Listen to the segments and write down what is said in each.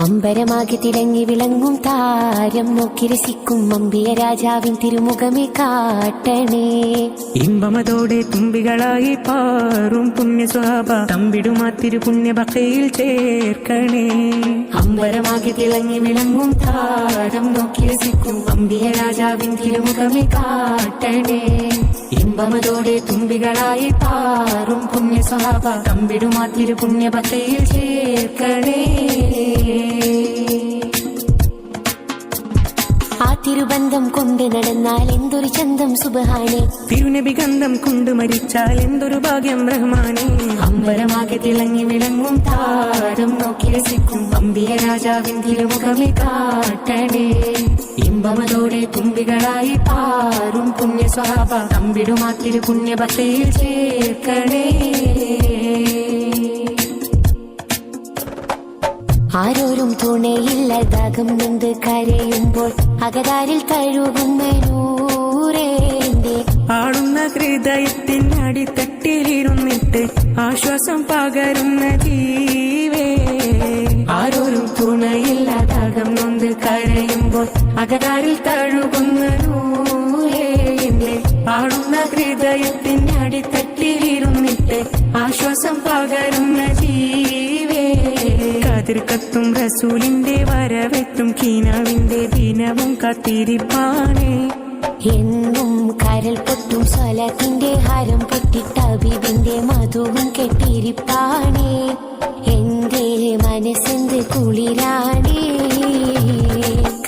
അമ്പരമാകെ തിളങ്ങി വിളങ്ങും താരം നോക്കി രസിക്കും അമ്പിയ രാജാവിൻ തിരുമുഖമേ കാട്ടണേ. ഇമ്പമതോടെ തുമ്പികളായി പാറും പുണ്യ സ്വഭാവ തമ്പിടുമാ തിരുപുണ്യ ബക്കയിൽ ചേർക്കണേ. അമ്പരമാകെ തിളങ്ങി വിളങ്ങും താരം നോക്കി രസിക്കും അമ്പിയ രാജാവിൻ തിരുമുഖമേ കാട്ടണേ. ഇമ്പമതോടെ തുമ്പികളായി പാറും പുണ്യ സ്വഭാവ തമ്പിടുമാ തിരുപുണ്യ ബക്കയിൽ ചേർക്കണേ. ആ തിരുബന്ധം കൊണ്ട് നടന്നാൽ എന്തൊരു ചന്തം സുബ്ഹാനേ. തിരുനബി ഗന്ധം കൊണ്ട് മരിച്ചാൽ എന്തൊരു ഭാഗ്യം റഹ്മാനേ. അമ്പരമാകെ തിളങ്ങി വിളങ്ങും താരം നോക്കി രസിക്കും അമ്പിയ രാജാവിൻ തിരുമുഖമേ കാട്ടണേ. ഇമ്പമതോടെ തുമ്പികളായി പാറും പുണ്യ സ്വഭാവ തമ്പിടുമാ തിരുപുണ്യ ബക്കയിൽ ചേർക്കണേ. ആരോരും തുണയില്ലതാകും നൊന്ത് കരയുമ്പോൾ അകതാരിൽ തഴുകുന്ന നൂറേന്റെ ആടുന്ന ഹൃദയത്തിൻ അടിത്തട്ടിലിരുന്നിട്ട് ആശ്വാസം പകരുന്ന ജീവേ. ആരോരും തുണയില്ലതാകും നൊന്ത് കരയുമ്പോൾ അകതാരിൽ തഴുകുന്ന നൂറേന്റെ ആടുന്ന ഹൃദയത്തിൻ അടിത്തട്ടിലിരുന്നിട്ട് ആശ്വാസം പകരുന്ന ജീവേ. കതിർക്കത്തും റസൂലിന്റെ വരവെത്തും കീനാവിന്റെ ദിനവും കാത്തിരിപ്പാനേ. എന്നും കരൽ പൊട്ടും സ്വലത്തിന്റെ ഹാരം പൊട്ടിട്ട ഹബീബിന്റെ മധുവും കെട്ടിരിപ്പാണേ. എന്റെ മനസ്സെന്ത് കുളിരാണേ.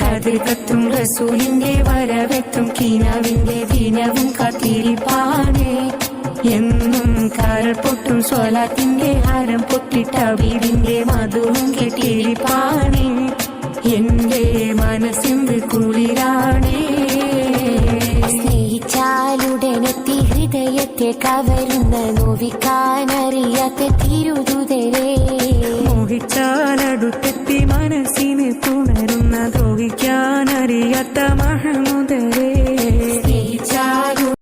കതിർക്കത്തും റസൂലിന്റെ വരവെത്തും കീനാവിന്റെ ദിനവും കാത്തിരിപ്പാനേ. എന്നും കരൾ പൊട്ടും സ്വലാത്തിന്റെ ഹാരം പൊട്ടിട്ട ഹബീബിന്റെ മധുവും കെട്ടിരിപ്പാണേ. എന്റെ മനസ്സിന്റെ കുളിരാണേ. സ്നേഹിച്ചാലുടനെത്തി ഹൃദയത്തെ കവരുന്ന നോവിക്കാനറിയാത്ത തിരുതുതരേ. മോഹിച്ചാലടുത്തെത്തി മനസ്സിന് പുണരുന്ന ദ്രോഹിക്കാനറിയാത്ത മഹമൂദ്